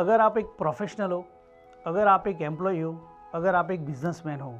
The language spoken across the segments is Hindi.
अगर आप एक प्रोफेशनल हो, अगर आप एक एम्प्लॉय हो, अगर आप एक बिजनेसमैन हो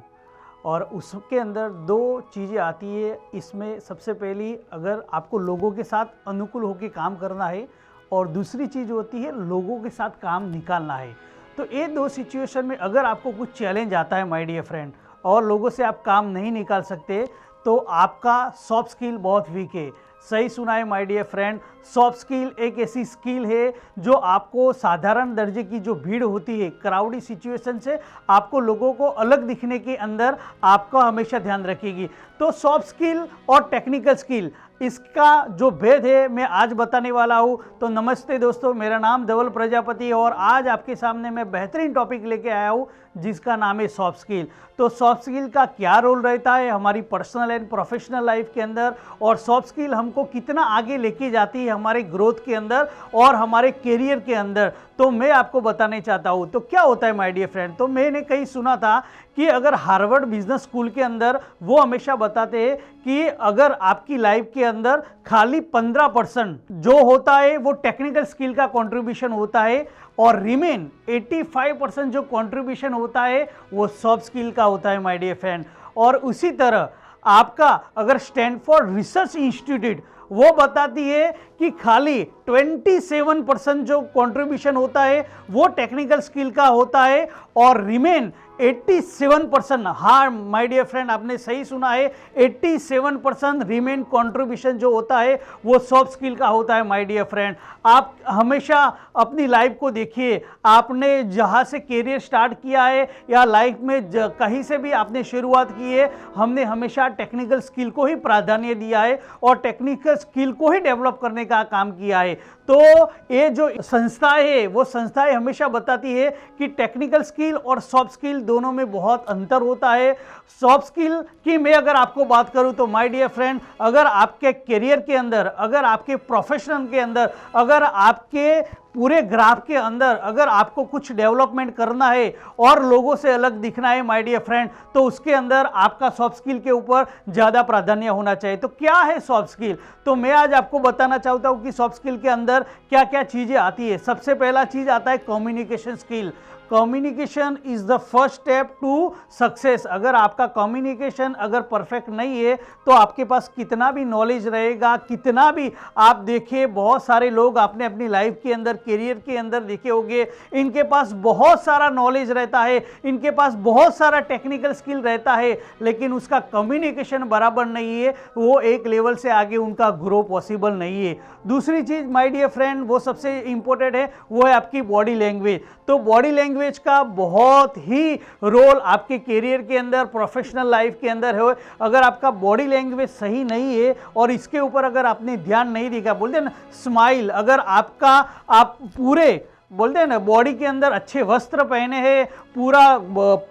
और उसके अंदर दो चीज़ें आती है। इसमें सबसे पहली, अगर आपको लोगों के साथ अनुकूल होकर काम करना है और दूसरी चीज़ होती है लोगों के साथ काम निकालना है। तो ये दो सिचुएशन में अगर आपको कुछ चैलेंज आता है माय डियर फ्रेंड और लोगों से आप काम नहीं निकाल सकते, तो आपका सॉफ्ट स्किल बहुत वीक है। सही सुना है my dear friend, soft skill एक ऐसी स्किल है जो आपको साधारण दर्जे की जो भीड़ होती है, क्राउडी सिचुएशन से आपको लोगों को अलग दिखने के अंदर आपका हमेशा ध्यान रखेगी। तो सॉफ्ट स्किल और टेक्निकल स्किल, इसका जो भेद है मैं आज बताने वाला हूँ। तो नमस्ते दोस्तों, मेरा नाम धवल प्रजापति है और आज आपके सामने मैं बेहतरीन टॉपिक लेके आया हूँ जिसका नाम है सॉफ्ट स्किल। तो सॉफ्ट स्किल का क्या रोल रहता है हमारी पर्सनल एंड प्रोफेशनल लाइफ के अंदर, और सॉफ्ट स्किल हमको कितना आगे लेके जाती है हमारे ग्रोथ के अंदर और हमारे करियर के अंदर, तो मैं आपको बताने चाहता हूँ। तो क्या होता है माय डियर फ्रेंड, तो मैंने कहीं सुना था कि अगर हार्वर्ड बिजनेस स्कूल के अंदर वो हमेशा बताते हैं कि अगर आपकी लाइफ के अंदर खाली 15% जो होता है वो टेक्निकल स्किल का कंट्रीब्यूशन होता है और रिमेन 85% जो कंट्रीब्यूशन होता है वो सॉफ्ट स्किल का होता है माय डियर फ्रेंड। और उसी तरह आपका अगर स्टैनफोर्ड रिसर्च इंस्टीट्यूट वो बताती है कि खाली 27% जो कंट्रीब्यूशन होता है वो टेक्निकल स्किल का होता है और रिमेन 87%, हाँ माय डियर फ्रेंड आपने सही सुना है, 87% रिमेन कंट्रीब्यूशन जो होता है वो सॉफ्ट स्किल का होता है माय डियर फ्रेंड। आप हमेशा अपनी लाइफ को देखिए, आपने जहाँ से करियर स्टार्ट किया है या लाइफ में कहीं से भी आपने शुरुआत की है, हमने हमेशा टेक्निकल स्किल को ही प्राधान्य दिया है और टेक्निकल स्किल को ही डेवलप करने का काम किया है। तो ये जो संस्थाएं है वो संस्थाएं हमेशा बताती है कि टेक्निकल स्किल और सॉफ्ट स्किल दोनों में बहुत अंतर होता है। सॉफ्ट स्किल की मैं अगर आपको बात करूं तो माय डियर फ्रेंड, अगर आपके करियर के अंदर, अगर आपके प्रोफेशन के अंदर, अगर आपके पूरे ग्राफ के अंदर अगर आपको कुछ डेवलपमेंट करना है और लोगों से अलग दिखना है माय डियर फ्रेंड, तो उसके अंदर आपका सॉफ्ट स्किल के ऊपर ज़्यादा प्राधान्य होना चाहिए। तो क्या है सॉफ्ट स्किल, तो मैं आज आपको बताना चाहता हूँ कि सॉफ्ट स्किल के अंदर क्या क्या चीज़ें आती है। सबसे पहला चीज़ आता है communication skill. Communication is the first step to success. अगर आपका कम्युनिकेशन अगर परफेक्ट नहीं है तो आपके पास कितना भी नॉलेज रहेगा, कितना भी आप देखिए, बहुत सारे लोग आपने अपनी लाइफ के अंदर, करियर के अंदर देखे होंगे, इनके पास बहुत सारा नॉलेज रहता है, इनके पास बहुत सारा टेक्निकल स्किल रहता है, लेकिन उसका कम्युनिकेशन बराबर नहीं है, वो एक लेवल से आगे उनका ग्रो पॉसिबल नहीं है। दूसरी चीज़ माय डियर फ्रेंड वो सबसे इंपॉर्टेंट है, वो है आपकी बॉडी लैंग्वेज। तो बॉडी लैंग्वेज का बहुत ही रोल आपके करियर के अंदर, प्रोफेशनल लाइफ के अंदर है। अगर आपका बॉडी लैंग्वेज सही नहीं है और इसके ऊपर अगर आपने ध्यान नहीं दिया, बोलते हैं ना स्माइल, अगर आपका आप पूरे बोलते हैं ना बॉडी के अंदर अच्छे वस्त्र पहने हैं, पूरा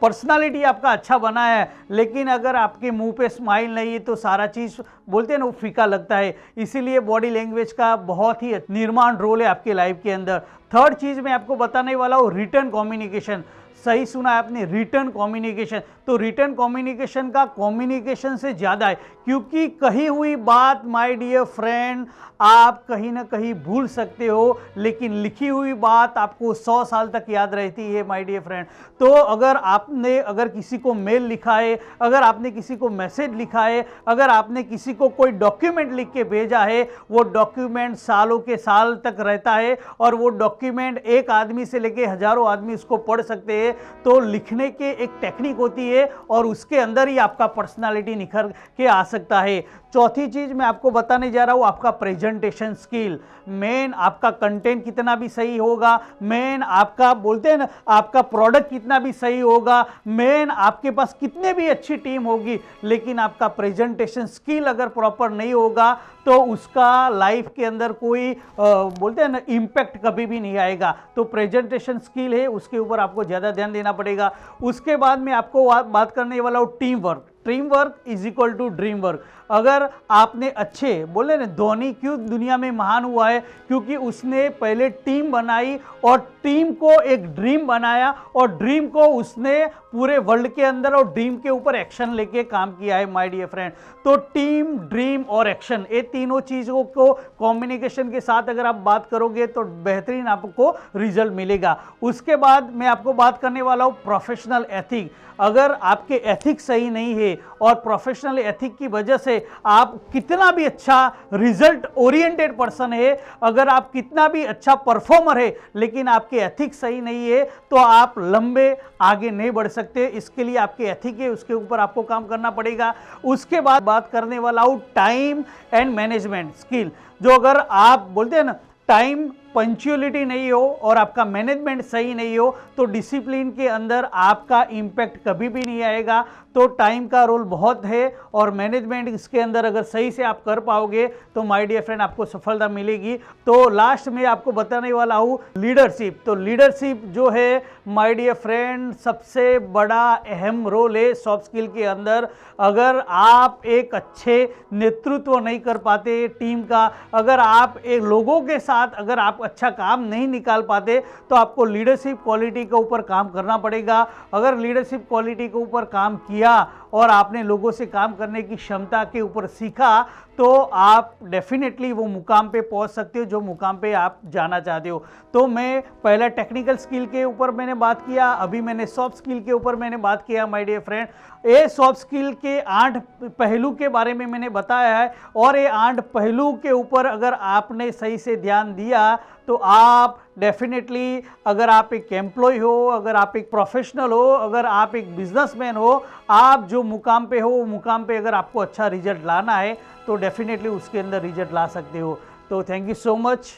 पर्सनालिटी आपका अच्छा बना है, लेकिन अगर आपके मुंह पे स्माइल नहीं है तो सारा चीज़ बोलते हैं ना वो फीका लगता है। इसीलिए बॉडी लैंग्वेज का बहुत ही निर्माण रोल है आपके लाइफ के अंदर। थर्ड चीज़ मैं आपको बताने वाला हूँ रिटर्न कम्युनिकेशन। सही सुना है आपने, रिटर्न कम्युनिकेशन। तो रिटर्न कम्युनिकेशन का कम्युनिकेशन से ज़्यादा है, क्योंकि कही हुई बात माय डियर फ्रेंड आप कहीं ना कहीं भूल सकते हो, लेकिन लिखी हुई बात आपको 100 साल तक याद रहती है माय डियर फ्रेंड। तो अगर किसी को मेल लिखा है, अगर आपने किसी को मैसेज लिखा है, अगर आपने किसी को कोई डॉक्यूमेंट लिख के भेजा है, वो डॉक्यूमेंट सालों के साल तक रहता है और वो डॉक्यूमेंट एक आदमी से लेके हजारों आदमी उसको पढ़ सकते हैं। तो लिखने के एक टेक्निक होती है और उसके अंदर ही आपका पर्सनालिटी निखर के आ सकता है। चौथी चीज मैं आपको बताने जा रहा हूं, आपका प्रेजेंटेशन स्किल। मेन आपका कंटेंट कितना भी सही होगा, मेन आपका बोलते हैं ना आपका प्रोडक्ट कितना भी सही होगा, मेन आपके पास कितने भी अच्छी टीम होगी, लेकिन आपका प्रेजेंटेशन स्किल अगर प्रॉपर नहीं होगा तो उसका लाइफ के अंदर कोई बोलते हैं ना इम्पैक्ट कभी भी नहीं आएगा। तो प्रेजेंटेशन स्किल है, उसके ऊपर आपको ज़्यादा ध्यान देना पड़ेगा। उसके बाद मैं आपको बात करने वाला हूँ team work. Team work is equal to dream work. अगर आपने अच्छे बोले ना, धोनी क्यों दुनिया में महान हुआ है, क्योंकि उसने पहले टीम बनाई और टीम को एक ड्रीम बनाया और ड्रीम को उसने पूरे वर्ल्ड के अंदर और ड्रीम के ऊपर एक्शन लेके काम किया है माय डियर फ्रेंड। तो टीम, ड्रीम और एक्शन, ये तीनों चीज़ों को कम्युनिकेशन के साथ अगर आप बात करोगे तो बेहतरीन आपको रिजल्ट मिलेगा। उसके बाद मैं आपको बात करने वाला हूँ प्रोफेशनल एथिक। अगर आपके एथिक सही नहीं है और प्रोफेशनल एथिक की वजह से आप कितना भी अच्छा रिजल्ट ओरिएंटेड पर्सन है, अगर आप कितना भी अच्छा परफॉर्मर है, लेकिन आपके एथिक सही नहीं है तो आप लंबे आगे नहीं बढ़ सकते। इसके लिए आपके एथिक है, उसके ऊपर आपको काम करना पड़ेगा। उसके बाद बात करने वाला हूँ टाइम एंड मैनेजमेंट स्किल। जो अगर आप बोलते हैं ना, टाइम पंक्चुअलिटी नहीं हो और आपका मैनेजमेंट सही नहीं हो तो डिसिप्लिन के अंदर आपका इम्पैक्ट कभी भी नहीं आएगा। तो टाइम का रोल बहुत है और मैनेजमेंट इसके अंदर अगर सही से आप कर पाओगे तो माय डियर फ्रेंड आपको सफलता मिलेगी। तो लास्ट में आपको बताने वाला हूँ लीडरशिप। तो लीडरशिप जो है माय डियर फ्रेंड सबसे बड़ा अहम रोल है सॉफ्ट स्किल के अंदर। अगर आप एक अच्छे नेतृत्व नहीं कर पाते टीम का, अगर आप एक लोगों के साथ अगर आप अच्छा काम नहीं निकाल पाते तो आपको लीडरशिप क्वालिटी के ऊपर काम करना पड़ेगा। अगर लीडरशिप क्वालिटी के ऊपर काम किया और आपने लोगों से काम करने की क्षमता के ऊपर सीखा तो आप डेफिनेटली वो मुकाम पे पहुंच सकते हो जो मुकाम पे आप जाना चाहते हो। तो मैं पहला टेक्निकल स्किल के ऊपर मैंने बात किया, अभी मैंने सॉफ्ट स्किल के ऊपर मैंने बात किया माय डियर फ्रेंड। ये सॉफ्ट स्किल के 8 पहलू के बारे में मैंने बताया है और ये 8 पहलू के ऊपर अगर आपने सही से ध्यान दिया तो आप डेफिनेटली, अगर आप एक एम्प्लॉय हो, अगर आप एक प्रोफेशनल हो, अगर आप एक बिजनेसमैन हो, आप जो मुकाम पे हो वो मुकाम पे अगर आपको अच्छा रिजल्ट लाना है तो डेफिनेटली उसके अंदर रिजल्ट ला सकते हो। तो थैंक यू सो मच।